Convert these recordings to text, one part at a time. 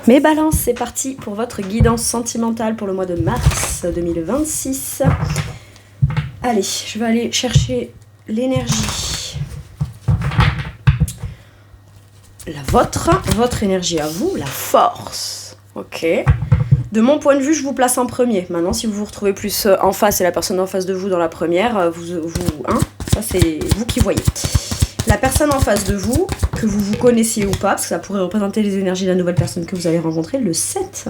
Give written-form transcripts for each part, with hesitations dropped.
Mes balances, c'est parti pour votre guidance sentimentale pour le mois de mars 2026. Allez, je vais aller chercher l'énergie. Votre énergie à vous, la force. Ok. De mon point de vue, je vous place en premier. Maintenant, si vous vous retrouvez plus en face et la personne en face de vous dans la première, ça c'est vous qui voyez. La personne en face de vous, que vous connaissiez ou pas, parce que ça pourrait représenter les énergies de la nouvelle personne que vous allez rencontrer, le 7.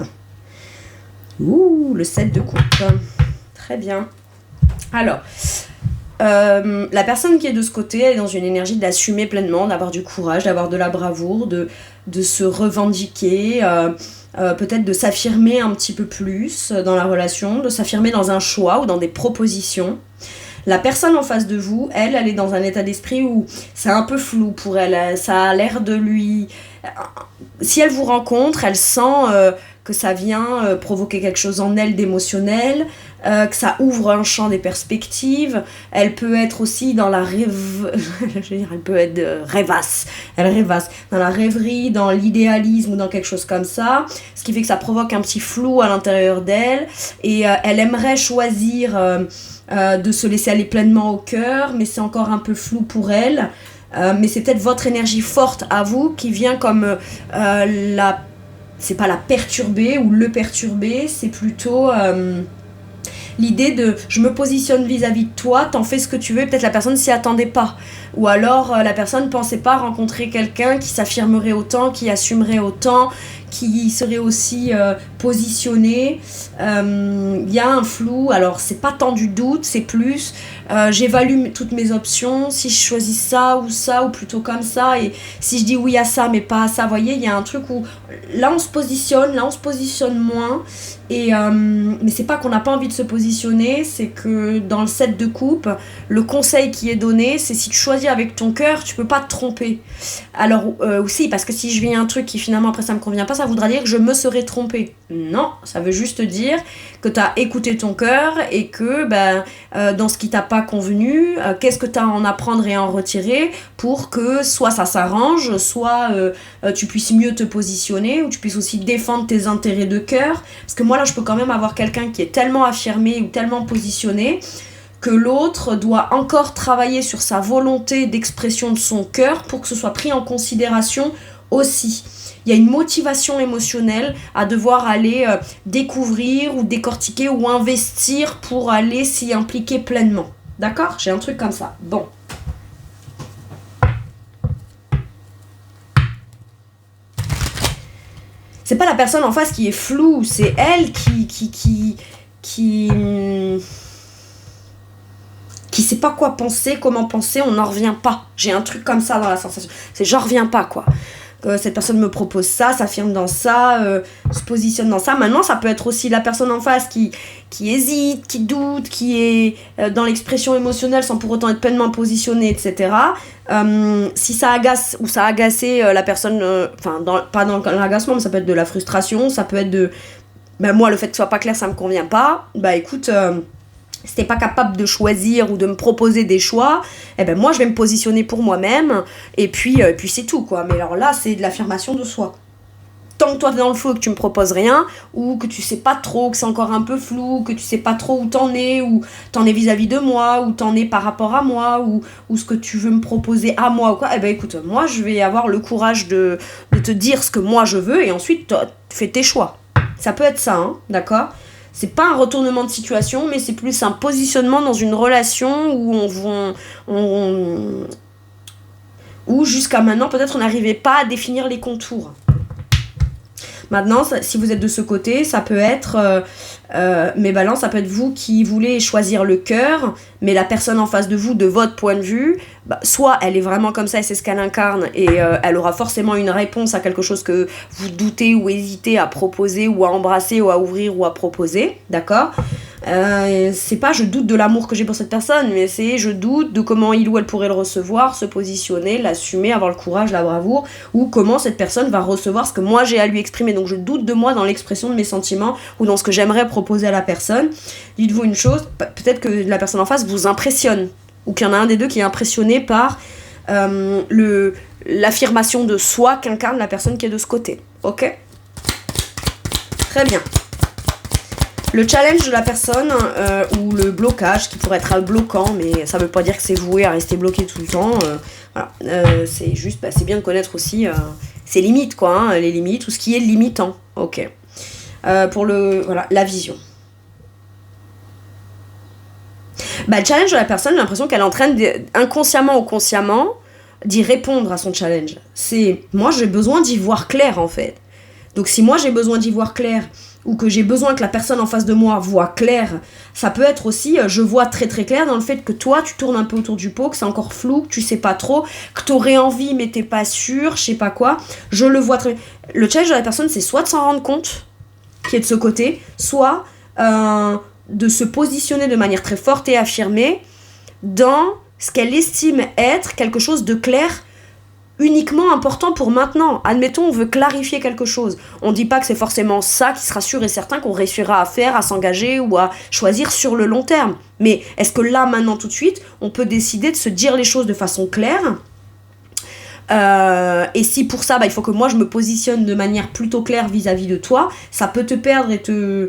Ouh, le 7 de coupe. Très bien. Alors, la personne qui est de ce côté, elle est dans une énergie d'assumer pleinement, d'avoir du courage, d'avoir de la bravoure, de se revendiquer, peut-être de s'affirmer un petit peu plus dans la relation, de s'affirmer dans un choix ou dans des propositions. La personne en face de vous, elle est dans un état d'esprit où c'est un peu flou pour elle, ça a l'air de lui... Si elle vous rencontre, elle sent que ça vient provoquer quelque chose en elle d'émotionnel, que ça ouvre un champ des perspectives. Elle peut être aussi dans la elle peut être rêvasse. Elle rêvasse dans la rêverie, dans l'idéalisme ou dans quelque chose comme ça, ce qui fait que ça provoque un petit flou à l'intérieur d'elle, et elle aimerait choisir de se laisser aller pleinement au cœur, mais c'est encore un peu flou pour elle. Mais c'est peut-être votre énergie forte à vous qui vient comme c'est pas la perturber ou le perturber, c'est plutôt l'idée de je me positionne vis-à-vis de toi, t'en fais ce que tu veux, peut-être la personne s'y attendait pas. Ou alors la personne pensait pas rencontrer quelqu'un qui s'affirmerait autant, qui assumerait autant, qui serait aussi positionné. Il y a un flou, alors c'est pas tant du doute, c'est plus j'évalue toutes mes options, si je choisis ça ou plutôt comme ça, et si je dis oui à ça mais pas à ça, vous voyez, il y a un truc où là on se positionne moins, et mais c'est pas qu'on n'a pas envie de se positionner, c'est que dans le 7 de coupe, le conseil qui est donné, c'est si tu choisis avec ton cœur, tu peux pas te tromper. Alors aussi, parce que si je vis un truc qui finalement après ça me convient pas, ça voudra dire que je me serais trompée. Non, ça veut juste dire que tu as écouté ton cœur et que dans ce qui t'a pas convenu, qu'est-ce que tu as à en apprendre et à en retirer pour que soit ça s'arrange, soit tu puisses mieux te positionner, ou tu puisses aussi défendre tes intérêts de cœur. Parce que moi là, je peux quand même avoir quelqu'un qui est tellement affirmé ou tellement positionné que l'autre doit encore travailler sur sa volonté d'expression de son cœur pour que ce soit pris en considération aussi. Il y a une motivation émotionnelle à devoir aller découvrir ou décortiquer ou investir pour aller s'y impliquer pleinement. D'accord ? J'ai un truc comme ça. Bon. C'est pas la personne en face qui est floue, c'est elle qui sait pas quoi penser, comment penser, on n'en revient pas. J'ai un truc comme ça dans la sensation. C'est j'en reviens pas, quoi. Cette personne me propose ça, s'affirme dans ça, se positionne dans ça. Maintenant, ça peut être aussi la personne en face qui hésite, qui doute, qui est dans l'expression émotionnelle sans pour autant être pleinement positionnée, etc. Si ça agace ou ça a agacé la personne, pas dans l'agacement, mais ça peut être de la frustration, ça peut être de... moi, le fait que ce soit pas clair, ça me convient pas. Écoute... si t'es pas capable de choisir ou de me proposer des choix, moi je vais me positionner pour moi-même, et puis c'est tout, quoi. Mais alors là, c'est de l'affirmation de soi. Tant que toi t'es dans le flou et que tu me proposes rien, ou que tu sais pas trop, que c'est encore un peu flou, que tu sais pas trop où t'en es, ou t'en es vis-à-vis de moi, ou t'en es par rapport à moi, ou ce que tu veux me proposer à moi, ou quoi, écoute, moi je vais avoir le courage de te dire ce que moi je veux, et ensuite fais tes choix. Ça peut être ça, hein, d'accord ? C'est pas un retournement de situation, mais c'est plus un positionnement dans une relation où jusqu'à maintenant, peut-être on n'arrivait pas à définir les contours. Maintenant, si vous êtes de ce côté, ça peut être mes balances, ça peut être vous qui voulez choisir le cœur, mais la personne en face de vous, de votre point de vue, soit elle est vraiment comme ça et c'est ce qu'elle incarne, et elle aura forcément une réponse à quelque chose que vous doutez ou hésitez à proposer ou à embrasser ou à ouvrir ou à proposer, d'accord ? C'est pas je doute de l'amour que j'ai pour cette personne, mais c'est je doute de comment il ou elle pourrait le recevoir, se positionner, l'assumer, avoir le courage, la bravoure, ou comment cette personne va recevoir ce que moi j'ai à lui exprimer. Donc je doute de moi dans l'expression de mes sentiments ou dans ce que j'aimerais proposer à la personne. Dites-vous une chose, peut-être que la personne en face vous impressionne, ou qu'il y en a un des deux qui est impressionné par l'affirmation de soi qu'incarne la personne qui est de ce côté. Ok ? Très bien. Le challenge de la personne ou le blocage qui pourrait être bloquant, mais ça veut pas dire que c'est voué à rester bloqué tout le temps. Voilà. C'est juste, c'est bien de connaître aussi ses limites, quoi, hein, les limites, tout ce qui est limitant. Ok. Pour la vision. Le challenge de la personne, j'ai l'impression qu'elle est en train inconsciemment ou consciemment d'y répondre à son challenge. C'est, moi j'ai besoin d'y voir clair en fait. Donc si moi j'ai besoin d'y voir clair, ou que j'ai besoin que la personne en face de moi voit clair, ça peut être aussi, je vois très très clair dans le fait que toi tu tournes un peu autour du pot, que c'est encore flou, que tu sais pas trop, que t'aurais envie mais t'es pas sûr, je sais pas quoi, je le vois très... Le challenge de la personne, c'est soit de s'en rendre compte, qui est de ce côté, soit de se positionner de manière très forte et affirmée dans ce qu'elle estime être quelque chose de clair, uniquement important pour maintenant. Admettons, on veut clarifier quelque chose. On ne dit pas que c'est forcément ça qui sera sûr et certain qu'on réussira à faire, à s'engager ou à choisir sur le long terme. Mais est-ce que là, maintenant, tout de suite, on peut décider de se dire les choses de façon claire ? Et si pour ça, il faut que moi, je me positionne de manière plutôt claire vis-à-vis de toi, ça peut te perdre et te...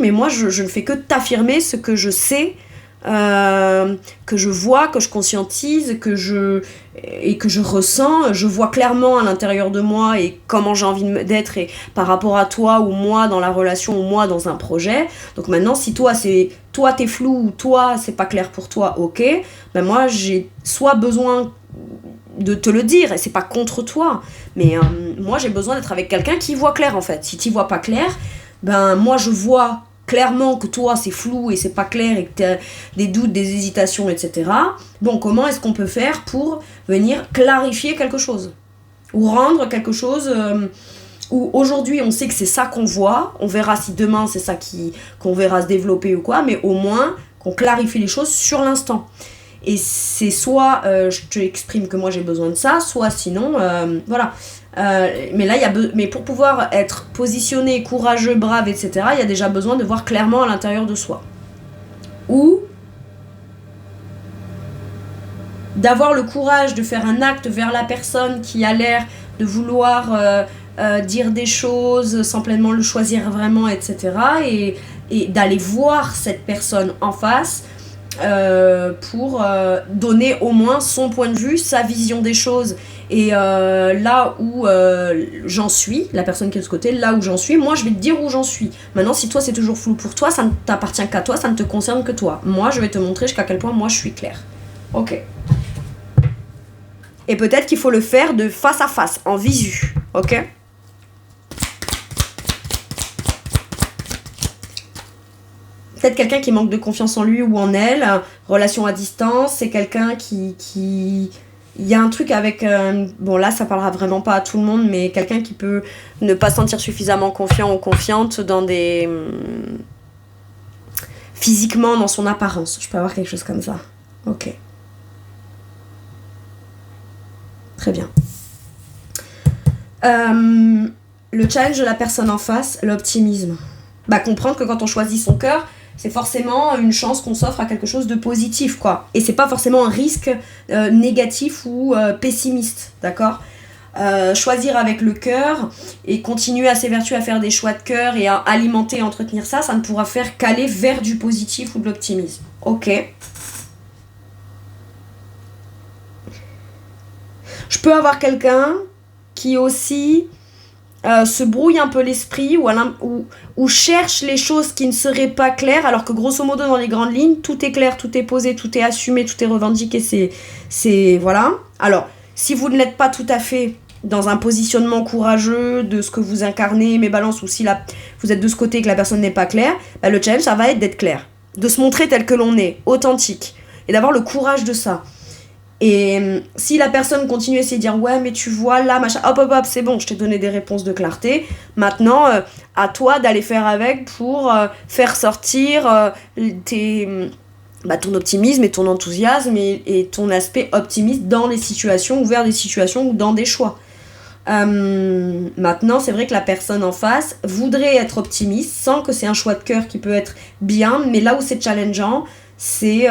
mais moi, je ne fais que t'affirmer ce que je sais, que je vois, que je conscientise, et que je ressens. Je vois clairement à l'intérieur de moi et comment j'ai envie d'être et par rapport à toi ou moi dans la relation ou moi dans un projet. Donc maintenant, si toi t'es flou ou toi c'est pas clair pour toi, ok, moi j'ai soit besoin de te le dire, et c'est pas contre toi, mais moi j'ai besoin d'être avec quelqu'un qui voit clair en fait. Si t'y vois pas clair, moi je vois clairement que toi c'est flou et c'est pas clair et que t'as des doutes, des hésitations, etc. Bon, comment est-ce qu'on peut faire pour venir clarifier quelque chose ou rendre quelque chose où aujourd'hui on sait que c'est ça qu'on voit, on verra si demain c'est ça qu'on verra se développer ou quoi, mais au moins qu'on clarifie les choses sur l'instant. Et c'est soit je te exprime que moi j'ai besoin de ça, soit sinon voilà. Mais là, mais pour pouvoir être positionné, courageux, brave, etc., il y a déjà besoin de voir clairement à l'intérieur de soi. Ou d'avoir le courage de faire un acte vers la personne qui a l'air de vouloir dire des choses sans pleinement le choisir vraiment, etc. Et d'aller voir cette personne en face pour donner au moins son point de vue, sa vision des choses. Et là où j'en suis, la personne qui est de ce côté, là où j'en suis, moi je vais te dire où j'en suis. Maintenant, si toi c'est toujours flou pour toi, ça ne t'appartient qu'à toi, ça ne te concerne que toi. Moi, je vais te montrer jusqu'à quel point moi je suis claire. Ok. Et peut-être qu'il faut le faire de face à face, en visu. Ok ? Peut-être quelqu'un qui manque de confiance en lui ou en elle, relation à distance, c'est quelqu'un qui... Il y a un truc avec... bon là ça parlera vraiment pas à tout le monde, mais quelqu'un qui peut ne pas se sentir suffisamment confiant ou confiante dans des... physiquement dans son apparence. Je peux avoir quelque chose comme ça. Ok. Très bien. Le challenge de la personne en face, l'optimisme. Comprendre que quand on choisit son cœur, c'est forcément une chance qu'on s'offre à quelque chose de positif, quoi. Et c'est pas forcément un risque négatif ou pessimiste, d'accord ? Choisir avec le cœur et continuer à s'évertuer à faire des choix de cœur et à alimenter et entretenir ça ne pourra faire qu'aller vers du positif ou de l'optimisme. Ok. Je peux avoir quelqu'un qui aussi... se brouille un peu l'esprit ou cherche les choses qui ne seraient pas claires, alors que grosso modo dans les grandes lignes tout est clair, tout est posé, tout est assumé, tout est revendiqué, c'est voilà. Alors si vous ne l'êtes pas tout à fait dans un positionnement courageux de ce que vous incarnez, mes balances, ou si vous êtes de ce côté et que la personne n'est pas claire, le challenge ça va être d'être clair, de se montrer tel que l'on est, authentique, et d'avoir le courage de ça. Et si la personne continue à essayer de dire ouais mais tu vois là machin, hop c'est bon, je t'ai donné des réponses de clarté, maintenant à toi d'aller faire avec pour faire sortir ton optimisme et ton enthousiasme et ton aspect optimiste dans les situations ou vers des situations ou dans des choix. Maintenant c'est vrai que la personne en face voudrait être optimiste sans que c'est un choix de cœur qui peut être bien, mais là où c'est challengeant, c'est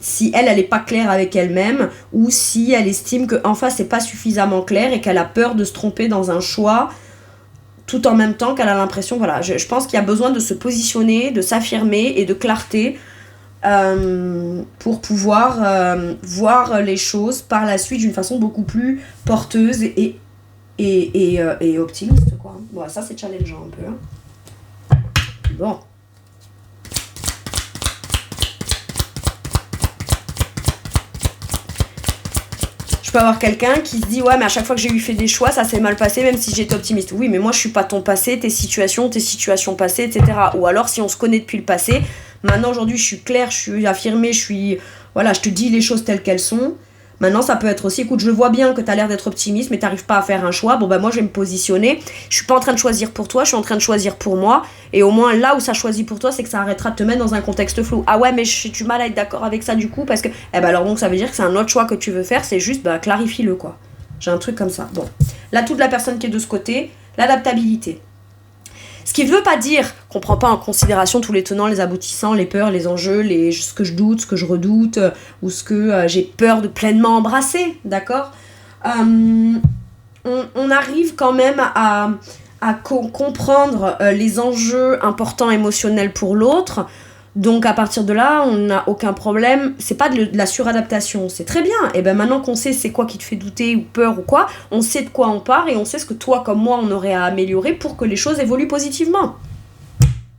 si elle est pas claire avec elle-même ou si elle estime qu'en face c'est pas suffisamment clair et qu'elle a peur de se tromper dans un choix tout en même temps qu'elle a l'impression, voilà, je pense qu'il y a besoin de se positionner, de s'affirmer et de clarté pour pouvoir voir les choses par la suite d'une façon beaucoup plus porteuse et optimiste, quoi. Bon, ça c'est challengeant un peu, hein. Bon. Je peux avoir quelqu'un qui se dit ouais mais à chaque fois que j'ai eu fait des choix ça s'est mal passé même si j'étais optimiste. Oui mais moi je suis pas ton passé, tes situations passées, etc. Ou alors si on se connaît depuis le passé, maintenant aujourd'hui je suis claire, je suis affirmée, je te dis les choses telles qu'elles sont. Maintenant ça peut être aussi, écoute je vois bien que t'as l'air d'être optimiste mais t'arrives pas à faire un choix, bon bah moi je vais me positionner, je suis pas en train de choisir pour toi, je suis en train de choisir pour moi, et au moins là où ça choisit pour toi c'est que ça arrêtera de te mettre dans un contexte flou. Ah ouais mais j'ai du mal à être d'accord avec ça du coup parce que, alors donc ça veut dire que c'est un autre choix que tu veux faire, c'est juste clarifie-le quoi. J'ai un truc comme ça. Bon, l'atout de la personne qui est de ce côté, l'adaptabilité. Ce qui ne veut pas dire qu'on ne prend pas en considération tous les tenants, les aboutissants, les peurs, les enjeux, ce que je doute, ce que je redoute, ou ce que j'ai peur de pleinement embrasser, d'accord ? On arrive quand même à comprendre les enjeux importants émotionnels pour l'autre. Donc à partir de là, on n'a aucun problème. C'est pas de la suradaptation, c'est très bien. Et ben maintenant qu'on sait c'est quoi qui te fait douter ou peur ou quoi, on sait de quoi on part et on sait ce que toi comme moi on aurait à améliorer pour que les choses évoluent positivement.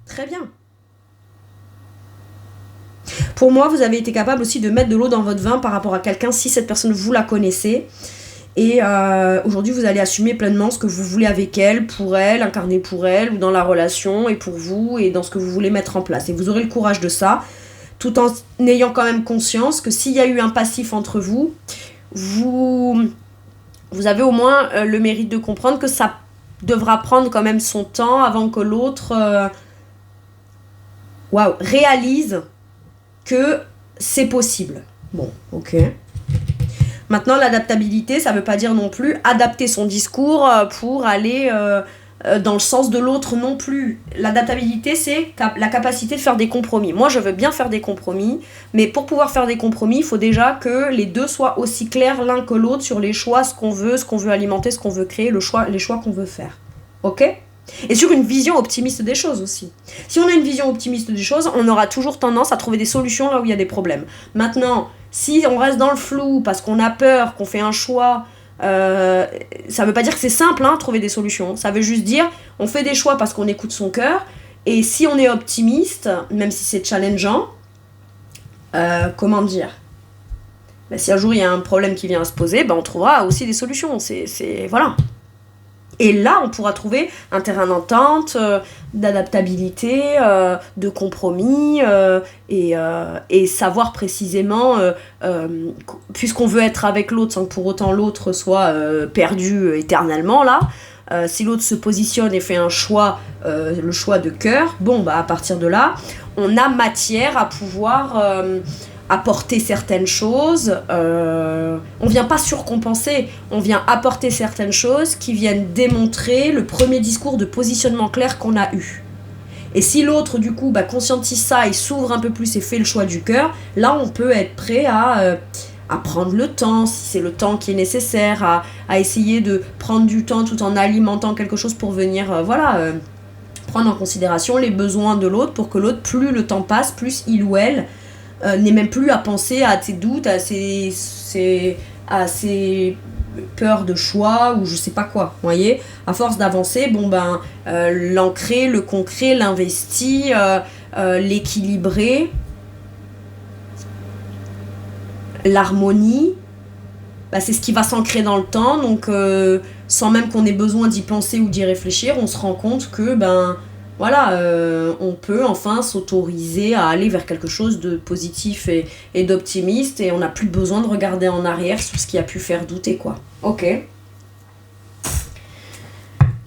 Très bien. Pour moi, vous avez été capable aussi de mettre de l'eau dans votre vin par rapport à quelqu'un si cette personne vous la connaissez. Et aujourd'hui, vous allez assumer pleinement ce que vous voulez avec elle, pour elle, incarner pour elle, ou dans la relation, et pour vous, et dans ce que vous voulez mettre en place. Et vous aurez le courage de ça, tout en ayant quand même conscience que s'il y a eu un passif entre vous, vous avez au moins le mérite de comprendre que ça devra prendre quand même son temps avant que l'autre réalise que c'est possible. Bon, ok. Maintenant, l'adaptabilité, ça ne veut pas dire non plus adapter son discours pour aller dans le sens de l'autre non plus. L'adaptabilité, c'est la capacité de faire des compromis. Moi, je veux bien faire des compromis, mais pour pouvoir faire des compromis, il faut déjà que les deux soient aussi clairs l'un que l'autre sur les choix, ce qu'on veut alimenter, ce qu'on veut créer, les choix qu'on veut faire. Ok ? Et sur une vision optimiste des choses aussi. Si on a une vision optimiste des choses, on aura toujours tendance à trouver des solutions là où il y a des problèmes. Maintenant, si on reste dans le flou parce qu'on a peur, qu'on fait un choix, ça veut pas dire que c'est simple, trouver des solutions. Ça veut juste dire, on fait des choix parce qu'on écoute son cœur, et si on est optimiste, même si c'est challengeant, comment dire ? Si un jour il y a un problème qui vient à se poser, on trouvera aussi des solutions. Voilà. Et là, on pourra trouver un terrain d'entente, d'adaptabilité, de compromis, et savoir précisément, puisqu'on veut être avec l'autre sans que pour autant l'autre soit perdu éternellement, là, si l'autre se positionne et fait un choix, le choix de cœur, à partir de là, on a matière à pouvoir apporter certaines choses. On vient pas surcompenser, on vient apporter certaines choses qui viennent démontrer le premier discours de positionnement clair qu'on a eu. Et si l'autre du coup conscientise ça et s'ouvre un peu plus et fait le choix du cœur, là on peut être prêt à prendre le temps, si c'est le temps qui est nécessaire, à essayer de prendre du temps tout en alimentant quelque chose pour venir prendre en considération les besoins de l'autre, pour que l'autre, plus le temps passe, plus il ou elle n'est même plus à penser à ses doutes, à ses peurs de choix ou je sais pas quoi. Vous voyez, à force d'avancer, l'ancrer, le concret, l'investi, l'équilibrer, l'harmonie, c'est ce qui va s'ancrer dans le temps. Donc sans même qu'on ait besoin d'y penser ou d'y réfléchir, on se rend compte que on peut enfin s'autoriser à aller vers quelque chose de positif et d'optimiste, et on n'a plus besoin de regarder en arrière sur ce qui a pu faire douter, quoi. Ok.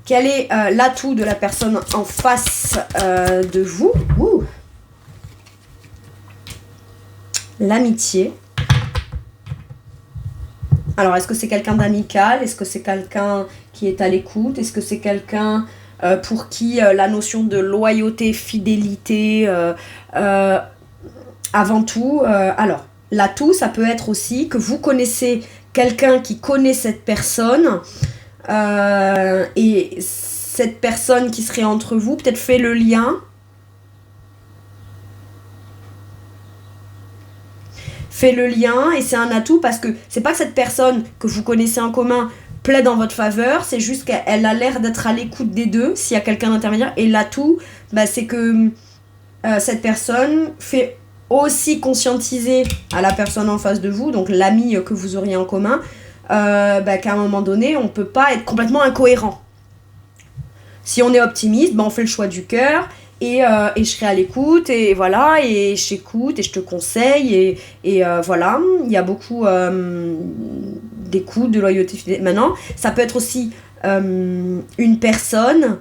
Quel est l'atout de la personne en face de vous ? L'amitié. Alors, est-ce que c'est quelqu'un d'amical ? Est-ce que c'est quelqu'un qui est à l'écoute ? Est-ce que c'est quelqu'un pour qui la notion de loyauté, fidélité, avant tout. Alors, l'atout, ça peut être aussi que vous connaissez quelqu'un qui connaît cette personne, et cette personne qui serait entre vous, peut-être fait le lien. Fait le lien et c'est un atout parce que c'est pas que cette personne que vous connaissez en commun plaide en votre faveur, c'est juste qu'elle a l'air d'être à l'écoute des deux s'il y a quelqu'un d'intermédiaire. Et l'atout, c'est que cette personne fait aussi conscientiser à la personne en face de vous, donc l'ami que vous auriez en commun, qu'à un moment donné, on peut pas être complètement incohérent. Si on est optimiste, on fait le choix du cœur. Et je serai à l'écoute et voilà et je t'écoute et je te conseille et voilà, il y a beaucoup d'écoute, de loyauté. Maintenant ça peut être aussi une personne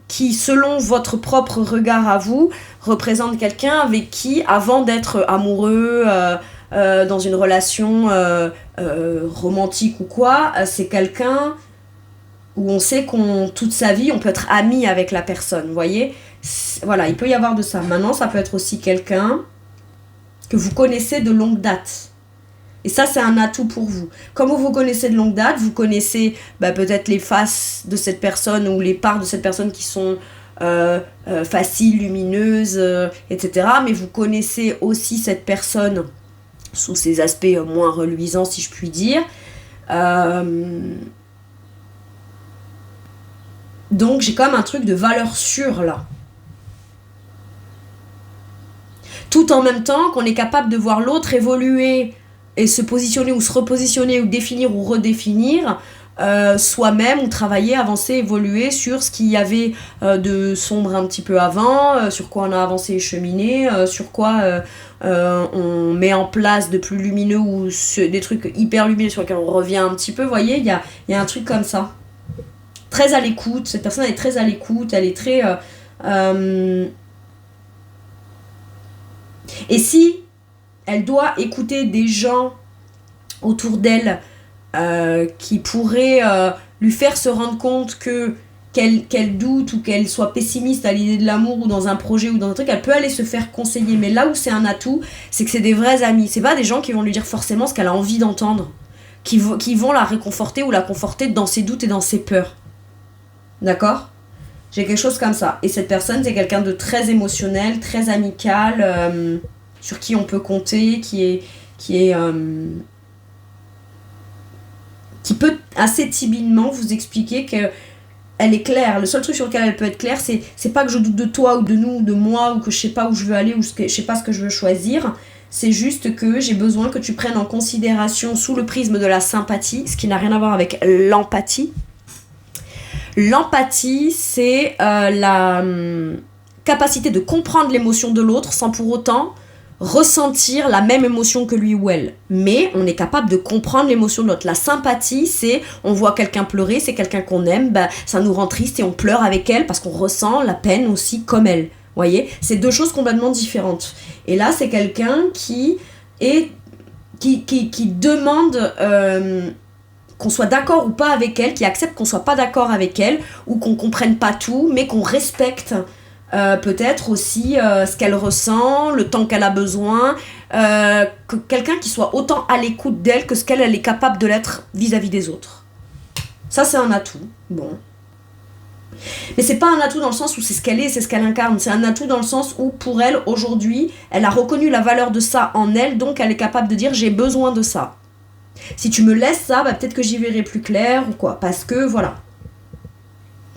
qui selon votre propre regard à vous représente quelqu'un avec qui avant d'être amoureux dans une relation romantique ou quoi, c'est quelqu'un où on sait qu'on toute sa vie on peut être ami avec la personne, vous voyez. Voilà, il peut y avoir de ça. Maintenant, ça peut être aussi quelqu'un que vous connaissez de longue date. Et ça, c'est un atout pour vous. Comme vous connaissez de longue date, vous connaissez peut-être les faces de cette personne ou les parts de cette personne qui sont faciles, lumineuses, etc. Mais vous connaissez aussi cette personne sous ses aspects moins reluisants, si je puis dire. Donc, j'ai quand même un truc de valeur sûre, là. Tout en même temps qu'on est capable de voir l'autre évoluer et se positionner ou se repositionner ou définir ou redéfinir soi-même ou travailler, avancer, évoluer sur ce qu'il y avait de sombre un petit peu avant, sur quoi on a avancé et cheminé, sur quoi on met en place de plus lumineux ou des trucs hyper lumineux sur lesquels on revient un petit peu, vous voyez, il y a un truc comme ça. Très à l'écoute, cette personne est très à l'écoute, elle est très... Et si elle doit écouter des gens autour d'elle qui pourraient lui faire se rendre compte qu'elle doute ou qu'elle soit pessimiste à l'idée de l'amour ou dans un projet ou dans un truc, elle peut aller se faire conseiller. Mais là où c'est un atout, c'est que c'est des vrais amis. C'est pas des gens qui vont lui dire forcément ce qu'elle a envie d'entendre, qui vont la réconforter ou la conforter dans ses doutes et dans ses peurs. D'accord ? J'ai quelque chose comme ça. Et cette personne, c'est quelqu'un de très émotionnel, très amical, sur qui on peut compter, qui peut assez timidement vous expliquer qu'elle est claire. Le seul truc sur lequel elle peut être claire, c'est pas que je doute de toi ou de nous ou de moi ou que je sais pas où je veux aller ou je sais pas ce que je veux choisir. C'est juste que j'ai besoin que tu prennes en considération sous le prisme de la sympathie, ce qui n'a rien à voir avec l'empathie. L'empathie, c'est la capacité de comprendre l'émotion de l'autre sans pour autant ressentir la même émotion que lui ou elle. Mais on est capable de comprendre l'émotion de l'autre. La sympathie, c'est on voit quelqu'un pleurer, c'est quelqu'un qu'on aime, ça nous rend triste et on pleure avec elle parce qu'on ressent la peine aussi comme elle. Voyez, c'est deux choses complètement différentes. Et là, c'est quelqu'un qui demande... qu'on soit d'accord ou pas avec elle, qui accepte qu'on soit pas d'accord avec elle, ou qu'on comprenne pas tout, mais qu'on respecte peut-être aussi ce qu'elle ressent, le temps qu'elle a besoin, que quelqu'un qui soit autant à l'écoute d'elle que ce qu'elle est capable de l'être vis-à-vis des autres. Ça, c'est un atout. Bon. Mais c'est pas un atout dans le sens où c'est ce qu'elle est, c'est ce qu'elle incarne. C'est un atout dans le sens où, pour elle, aujourd'hui, elle a reconnu la valeur de ça en elle, donc elle est capable de dire « j'ai besoin de ça ». Si tu me laisses ça, peut-être que j'y verrai plus clair ou quoi. Parce que, voilà.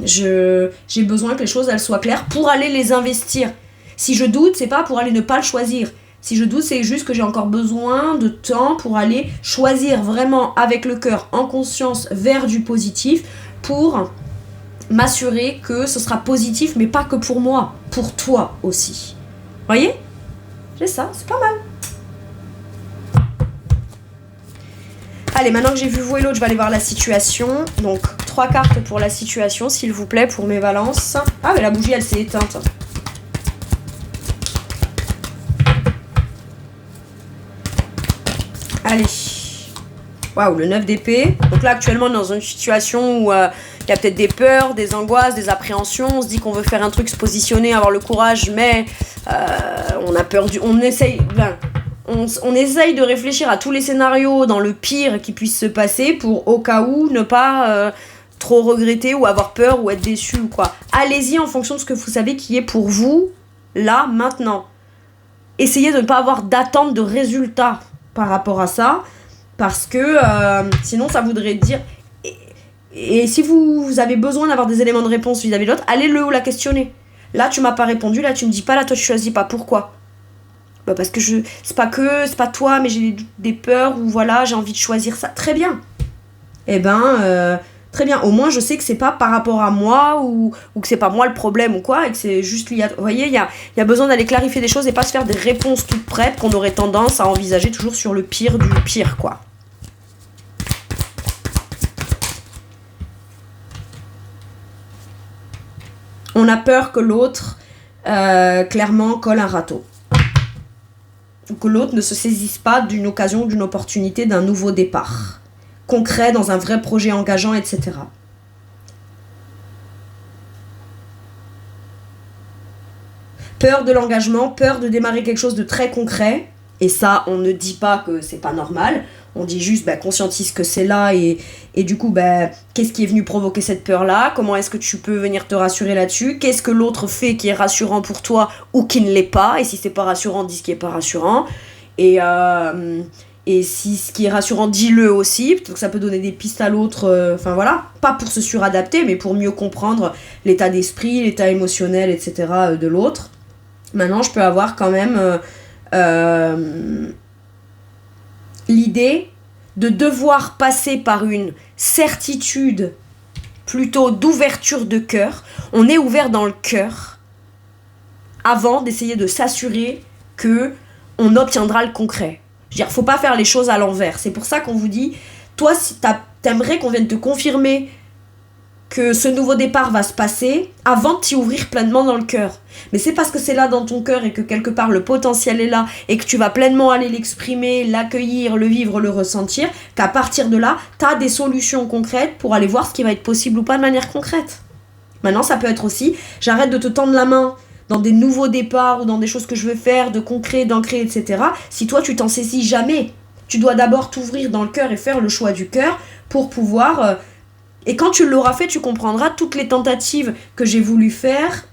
J'ai besoin que les choses, elles soient claires pour aller les investir. Si je doute, c'est pas pour aller ne pas le choisir. Si je doute, c'est juste que j'ai encore besoin de temps pour aller choisir vraiment avec le cœur, en conscience, vers du positif, pour m'assurer que ce sera positif, mais pas que pour moi, pour toi aussi. Voyez ? J'ai ça, c'est pas mal. Allez, maintenant que j'ai vu vous et l'autre, je vais aller voir la situation. Donc, 3 cartes pour la situation, s'il vous plaît, pour mes balances. Ah, mais la bougie, elle s'est éteinte. Allez. Waouh, le 9 d'épée. Donc là, actuellement, dans une situation où il y a peut-être des peurs, des angoisses, des appréhensions. On se dit qu'on veut faire un truc, se positionner, avoir le courage, mais on a peur on essaye... On essaye de réfléchir à tous les scénarios dans le pire qui puisse se passer pour au cas où ne pas trop regretter ou avoir peur ou être déçu ou quoi. Allez-y en fonction de ce que vous savez qui est pour vous, là, maintenant. Essayez de ne pas avoir d'attente de résultats par rapport à ça, parce que sinon ça voudrait dire... Et si vous avez besoin d'avoir des éléments de réponse vis-à-vis de l'autre, allez le ou la questionner. Là, tu m'as pas répondu, là, tu me dis pas, là, toi, tu choisis pas. Pourquoi ? Bah parce que c'est pas toi, mais j'ai des peurs, ou voilà, j'ai envie de choisir ça. Très bien. Eh ben... Très bien, au moins je sais que c'est pas par rapport à moi ou que c'est pas moi le problème ou quoi, et que c'est juste lié à... Vous voyez, il y a besoin d'aller clarifier des choses et pas se faire des réponses toutes prêtes qu'on aurait tendance à envisager toujours sur le pire du pire, quoi. On a peur que l'autre, clairement, colle un râteau. Ou que l'autre ne se saisisse pas d'une occasion, d'une opportunité, d'un nouveau départ concret dans un vrai projet engageant, etc. Peur de l'engagement, peur de démarrer quelque chose de très concret. Et ça, on ne dit pas que c'est pas normal. On dit juste, conscientise que c'est là et du coup, qu'est-ce qui est venu provoquer cette peur-là ? Comment est-ce que tu peux venir te rassurer là-dessus ? Qu'est-ce que l'autre fait qui est rassurant pour toi ou qui ne l'est pas ? Et si c'est pas rassurant, dis ce qui est pas rassurant. Et si ce qui est rassurant, dis-le aussi. Peut-être que ça peut donner des pistes à l'autre. Enfin voilà, pas pour se suradapter, mais pour mieux comprendre l'état d'esprit, l'état émotionnel, etc. de l'autre. Maintenant, je peux avoir quand même l'idée de devoir passer par une certitude plutôt d'ouverture de cœur. On est ouvert dans le cœur avant d'essayer de s'assurer que on obtiendra le concret. Je veux dire, faut pas faire les choses à l'envers. C'est pour ça qu'on vous dit, toi, si t'aimerais qu'on vienne te confirmer que ce nouveau départ va se passer avant de t'y ouvrir pleinement dans le cœur. Mais c'est parce que c'est là dans ton cœur et que quelque part le potentiel est là et que tu vas pleinement aller l'exprimer, l'accueillir, le vivre, le ressentir, qu'à partir de là, t'as des solutions concrètes pour aller voir ce qui va être possible ou pas de manière concrète. Maintenant, ça peut être aussi, j'arrête de te tendre la main dans des nouveaux départs ou dans des choses que je veux faire, de concret, d'ancré, etc. Si toi, tu t'en saisis jamais, tu dois d'abord t'ouvrir dans le cœur et faire le choix du cœur pour pouvoir... Et quand tu l'auras fait, tu comprendras toutes les tentatives que j'ai voulu faire.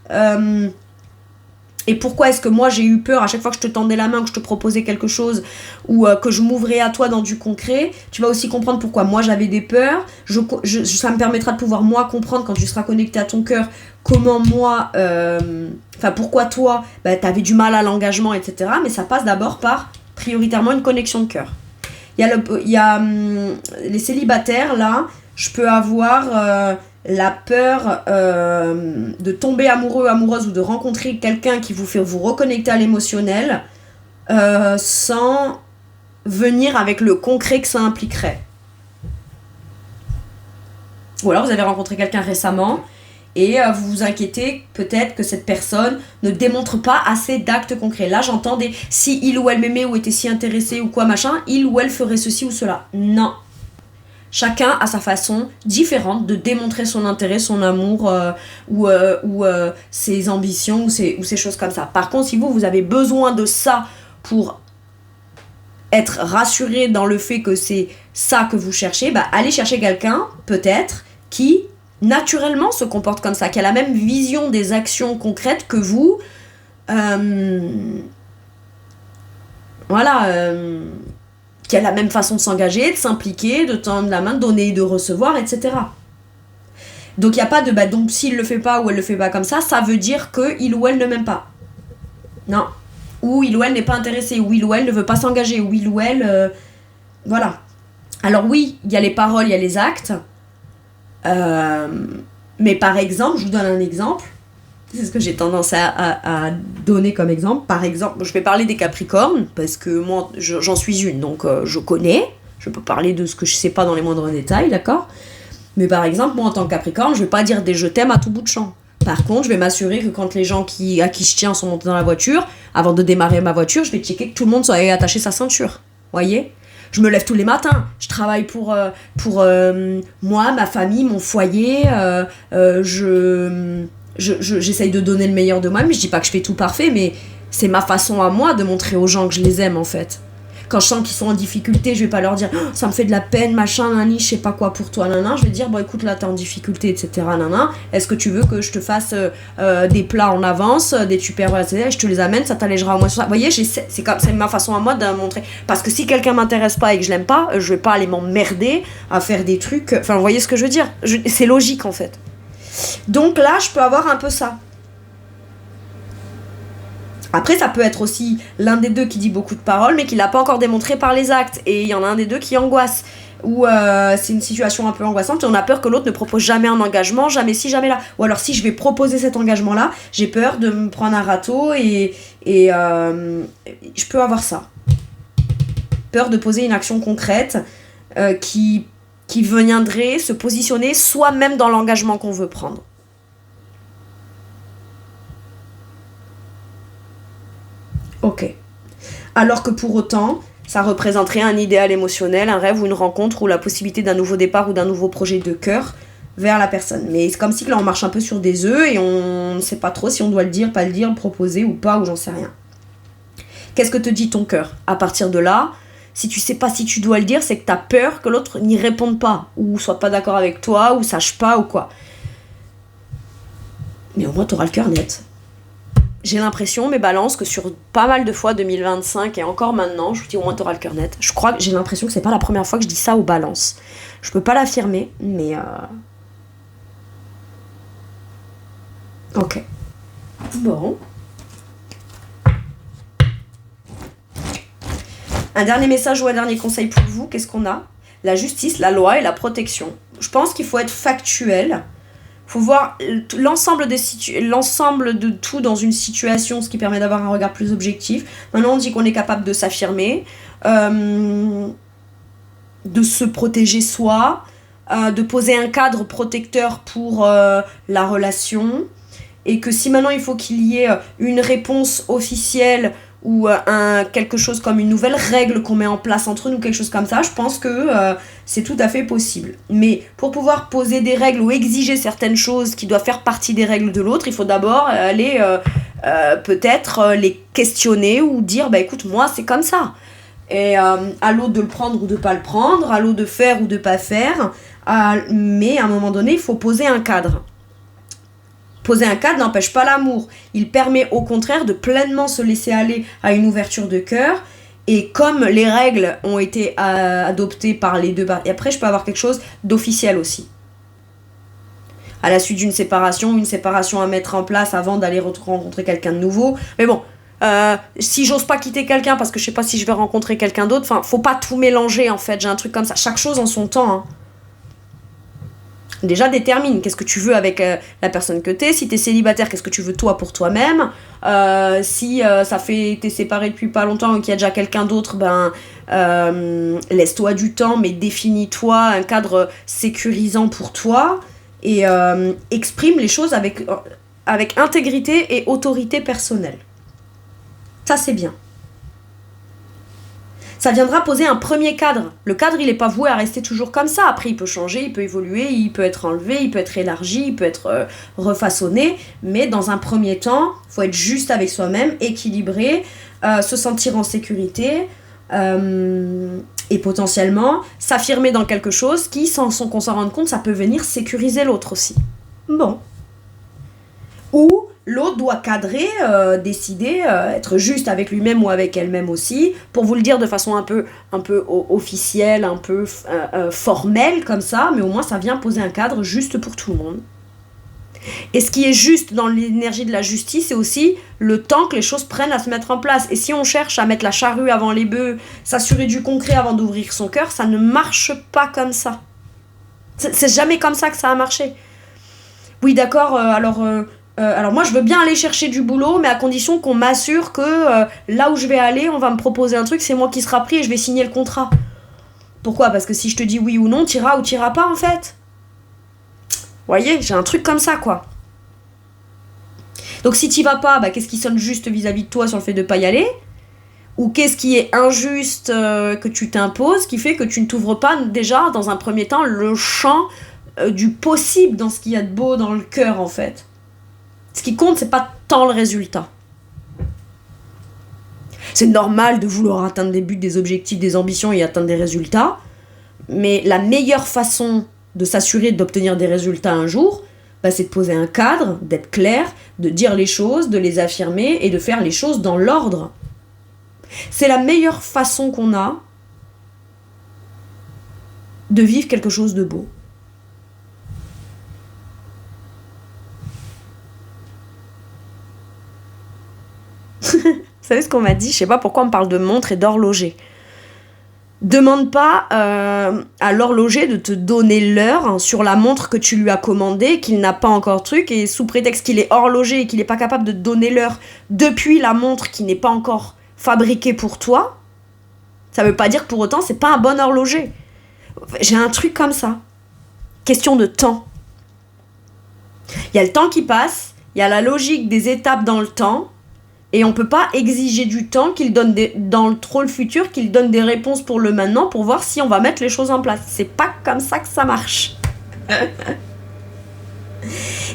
Et pourquoi est-ce que moi j'ai eu peur à chaque fois que je te tendais la main, que je te proposais quelque chose ou que je m'ouvrais à toi dans du concret. Tu vas aussi comprendre pourquoi moi j'avais des peurs. Ça me permettra de pouvoir moi comprendre quand tu seras connecté à ton cœur comment moi... pourquoi toi t'avais du mal à l'engagement, etc. Mais ça passe d'abord par prioritairement une connexion de cœur. Il y a les célibataires là... Je peux avoir la peur de tomber amoureux, amoureuse ou de rencontrer quelqu'un qui vous fait vous reconnecter à l'émotionnel sans venir avec le concret que ça impliquerait. Ou alors vous avez rencontré quelqu'un récemment et vous vous inquiétez peut-être que cette personne ne démontre pas assez d'actes concrets. Là j'entends des si il ou elle m'aimait ou était si intéressé ou quoi machin, il ou elle ferait ceci ou cela. Non. Chacun a sa façon différente de démontrer son intérêt, son amour ou ses ambitions ou ces choses comme ça. Par contre, si vous avez besoin de ça pour être rassuré dans le fait que c'est ça que vous cherchez, allez chercher quelqu'un, peut-être, qui naturellement se comporte comme ça, qui a la même vision des actions concrètes que vous. Qui a la même façon de s'engager, de s'impliquer, de tendre la main, de donner et de recevoir, etc. Donc il n'y a pas de donc s'il le fait pas ou elle le fait pas comme ça veut dire que il ou elle ne m'aime pas. Non. Ou il ou elle n'est pas intéressé, ou il ou elle ne veut pas s'engager, ou il ou elle... voilà. Alors oui, il y a les paroles, il y a les actes. Mais par exemple, je vous donne un exemple. C'est ce que j'ai tendance à donner comme exemple. Par exemple, je vais parler des Capricornes, parce que moi, j'en suis une, donc je connais. Je peux parler de ce que je sais pas dans les moindres détails, d'accord ? Mais par exemple, moi, en tant que Capricorne, je vais pas dire des je t'aime à tout bout de champ. Par contre, je vais m'assurer que quand les gens à qui je tiens sont montés dans la voiture, avant de démarrer ma voiture, je vais checker que tout le monde soit attaché sa ceinture. Voyez ? Je me lève tous les matins. Je travaille pour moi, ma famille, mon foyer. J'essaye de donner le meilleur de moi, mais je dis pas que je fais tout parfait, mais c'est ma façon à moi de montrer aux gens que je les aime en fait. Quand je sens qu'ils sont en difficulté, je vais pas leur dire ça me fait de la peine, machin, nani, je sais pas quoi pour toi, nana. Je vais dire bon écoute là t'es en difficulté, etc. Nana. Est-ce que tu veux que je te fasse des plats en avance, des tupperwares, etc. Je te les amène, ça t'allégera au moins sur ça. Vous voyez, c'est ma façon à moi de montrer. Parce que si quelqu'un m'intéresse pas et que je l'aime pas, je vais pas aller m'emmerder à faire des trucs. Enfin, vous voyez ce que je veux dire? C'est logique en fait. Donc là, je peux avoir un peu ça. Après, ça peut être aussi l'un des deux qui dit beaucoup de paroles, mais qui l'a pas encore démontré par les actes. Et il y en a un des deux qui angoisse. Ou c'est une situation un peu angoissante et on a peur que l'autre ne propose jamais un engagement, jamais ci, jamais là. Ou alors si je vais proposer cet engagement-là, j'ai peur de me prendre un râteau et je peux avoir ça. Peur de poser une action concrète qui viendrait se positionner soi-même dans l'engagement qu'on veut prendre. Ok. Alors que pour autant, ça représenterait un idéal émotionnel, un rêve ou une rencontre ou la possibilité d'un nouveau départ ou d'un nouveau projet de cœur vers la personne. Mais c'est comme si là on marche un peu sur des œufs et on ne sait pas trop si on doit le dire, pas le dire, le proposer ou pas, ou j'en sais rien. Qu'est-ce que te dit ton cœur? À partir de là, si tu sais pas si tu dois le dire, c'est que tu as peur que l'autre n'y réponde pas, ou soit pas d'accord avec toi, ou sache pas, ou quoi. Mais au moins tu auras le cœur net. J'ai l'impression, mes balances, que sur pas mal de fois 2025 et encore maintenant, je vous dis au moins t'auras le cœur net. Je crois que j'ai l'impression que c'est pas la première fois que je dis ça aux balances. Je peux pas l'affirmer, mais ok. Bon. Un dernier message ou un dernier conseil pour vous, qu'est-ce qu'on a? La justice, la loi et la protection. Je pense qu'il faut être factuel. Faut voir l'ensemble de tout dans une situation, ce qui permet d'avoir un regard plus objectif. Maintenant, on dit qu'on est capable de s'affirmer, de se protéger soi, de poser un cadre protecteur pour la relation, et que si maintenant il faut qu'il y ait une réponse officielle ou quelque chose comme une nouvelle règle qu'on met en place entre nous, quelque chose comme ça, je pense que c'est tout à fait possible. Mais pour pouvoir poser des règles ou exiger certaines choses qui doivent faire partie des règles de l'autre, il faut d'abord aller peut-être les questionner ou dire bah écoute, moi c'est comme ça. Et à l'autre de le prendre ou de pas le prendre, à l'autre de faire ou de pas faire, mais à un moment donné, il faut poser un cadre. Poser un cadre n'empêche pas l'amour. Il permet au contraire de pleinement se laisser aller à une ouverture de cœur. Et comme les règles ont été adoptées par les deux parties, et après je peux avoir quelque chose d'officiel aussi. À la suite d'une séparation, une séparation à mettre en place avant d'aller rencontrer quelqu'un de nouveau. Mais bon, si j'ose pas quitter quelqu'un parce que je sais pas si je vais rencontrer quelqu'un d'autre, enfin, faut pas tout mélanger en fait. J'ai un truc comme ça. Chaque chose en son temps, hein. Déjà détermine qu'est-ce que tu veux avec la personne que t'es. Si t'es célibataire, qu'est-ce que tu veux toi pour toi-même. Si ça fait t'es séparé depuis pas longtemps et qu'il y a déjà quelqu'un d'autre, laisse-toi du temps, mais définis-toi un cadre sécurisant pour toi et exprime les choses avec intégrité et autorité personnelle. Ça c'est bien. Ça viendra poser un premier cadre. Le cadre, il n'est pas voué à rester toujours comme ça. Après, il peut changer, il peut évoluer, il peut être enlevé, il peut être élargi, il peut être refaçonné. Mais dans un premier temps, il faut être juste avec soi-même, équilibré, se sentir en sécurité et potentiellement s'affirmer dans quelque chose qui, sans qu'on s'en rende compte, ça peut venir sécuriser l'autre aussi. Bon. Ou l'autre doit cadrer, décider, être juste avec lui-même ou avec elle-même aussi, pour vous le dire de façon un peu officielle, un peu formelle comme ça, mais au moins ça vient poser un cadre juste pour tout le monde. Et ce qui est juste dans l'énergie de la justice, c'est aussi le temps que les choses prennent à se mettre en place. Et si on cherche à mettre la charrue avant les bœufs, s'assurer du concret avant d'ouvrir son cœur, ça ne marche pas comme ça. C'est jamais comme ça que ça a marché. Oui, d'accord, alors moi je veux bien aller chercher du boulot, mais à condition qu'on m'assure que là où je vais aller, on va me proposer un truc, c'est moi qui sera pris et je vais signer le contrat. Pourquoi ? Parce que si je te dis oui ou non, t'iras ou t'iras pas en fait. Vous voyez, j'ai un truc comme ça quoi. Donc si t'y vas pas, qu'est-ce qui sonne juste vis-à-vis de toi sur le fait de pas y aller ? Ou qu'est-ce qui est injuste que tu t'imposes, qui fait que tu ne t'ouvres pas déjà dans un premier temps le champ du possible dans ce qu'il y a de beau dans le cœur en fait. Ce qui compte, c'est pas tant le résultat. C'est normal de vouloir atteindre des buts, des objectifs, des ambitions et atteindre des résultats, mais la meilleure façon de s'assurer d'obtenir des résultats un jour, c'est de poser un cadre, d'être clair, de dire les choses, de les affirmer et de faire les choses dans l'ordre. C'est la meilleure façon qu'on a de vivre quelque chose de beau. Vous savez ce qu'on m'a dit? Je sais pas pourquoi on me parle de montre et d'horloger. Demande pas à l'horloger de te donner l'heure sur la montre que tu lui as commandée, qu'il n'a pas encore truc, et sous prétexte qu'il est horloger et qu'il n'est pas capable de te donner l'heure depuis la montre qui n'est pas encore fabriquée pour toi, ça veut pas dire que pour autant c'est pas un bon horloger. J'ai un truc comme ça. Question de temps. Il y a le temps qui passe, il y a la logique des étapes dans le temps, et on peut pas exiger du temps qu'il donne dans le futur, qu'il donne des réponses pour le maintenant, pour voir si on va mettre les choses en place. C'est pas comme ça que ça marche.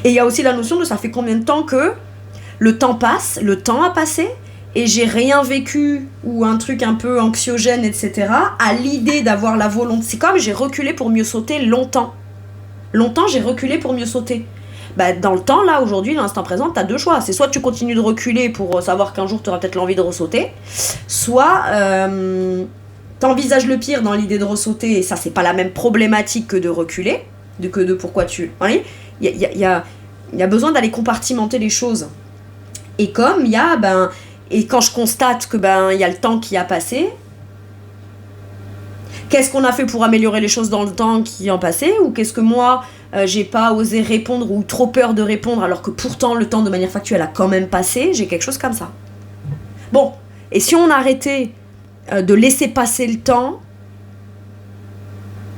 Et il y a aussi la notion de ça fait combien de temps que le temps passe, le temps a passé, et j'ai rien vécu, ou un truc un peu anxiogène, etc., à l'idée d'avoir la volonté. C'est comme j'ai reculé pour mieux sauter longtemps. Longtemps, j'ai reculé pour mieux sauter. Dans le temps, là, aujourd'hui, dans l'instant présent, t'as deux choix. C'est soit tu continues de reculer pour savoir qu'un jour t'auras peut-être l'envie de ressauter, soit t'envisages le pire dans l'idée de ressauter, et ça, c'est pas la même problématique que de reculer, que de pourquoi tu... Il y a besoin d'aller compartimenter les choses. Et comme il y a... et quand je constate que il y a le temps qui a passé, qu'est-ce qu'on a fait pour améliorer les choses dans le temps qui ont passé, ou qu'est-ce que moi... j'ai pas osé répondre ou trop peur de répondre alors que pourtant le temps de manière factuelle a quand même passé, j'ai quelque chose comme ça. Bon, et si on arrêtait de laisser passer le temps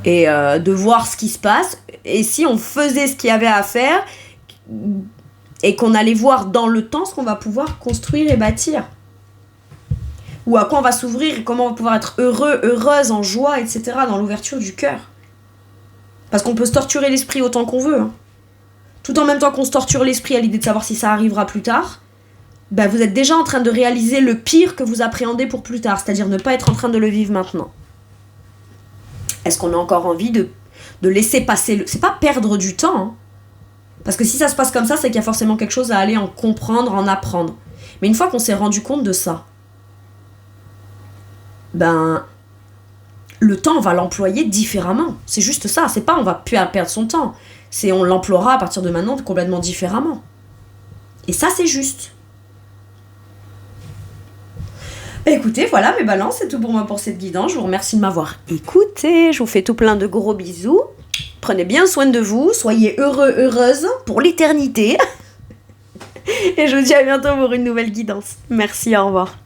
et de voir ce qui se passe, et si on faisait ce qu'il y avait à faire et qu'on allait voir dans le temps ce qu'on va pouvoir construire et bâtir, ou à quoi on va s'ouvrir et comment on va pouvoir être heureux, heureuse, en joie, etc., dans l'ouverture du cœur. Parce qu'on peut se torturer l'esprit autant qu'on veut. Tout en même temps qu'on se torture l'esprit à l'idée de savoir si ça arrivera plus tard, vous êtes déjà en train de réaliser le pire que vous appréhendez pour plus tard, c'est-à-dire ne pas être en train de le vivre maintenant. Est-ce qu'on a encore envie de laisser passer C'est pas perdre du temps, parce que si ça se passe comme ça, c'est qu'il y a forcément quelque chose à aller en comprendre, en apprendre. Mais une fois qu'on s'est rendu compte de ça, le temps, on va l'employer différemment. C'est juste ça. C'est pas on va plus perdre son temps. C'est on l'emploiera à partir de maintenant complètement différemment. Et ça, c'est juste. Écoutez, voilà mes balances, c'est tout pour moi pour cette guidance. Je vous remercie de m'avoir écouté. Je vous fais tout plein de gros bisous. Prenez bien soin de vous. Soyez heureux, heureuses pour l'éternité. Et je vous dis à bientôt pour une nouvelle guidance. Merci, au revoir.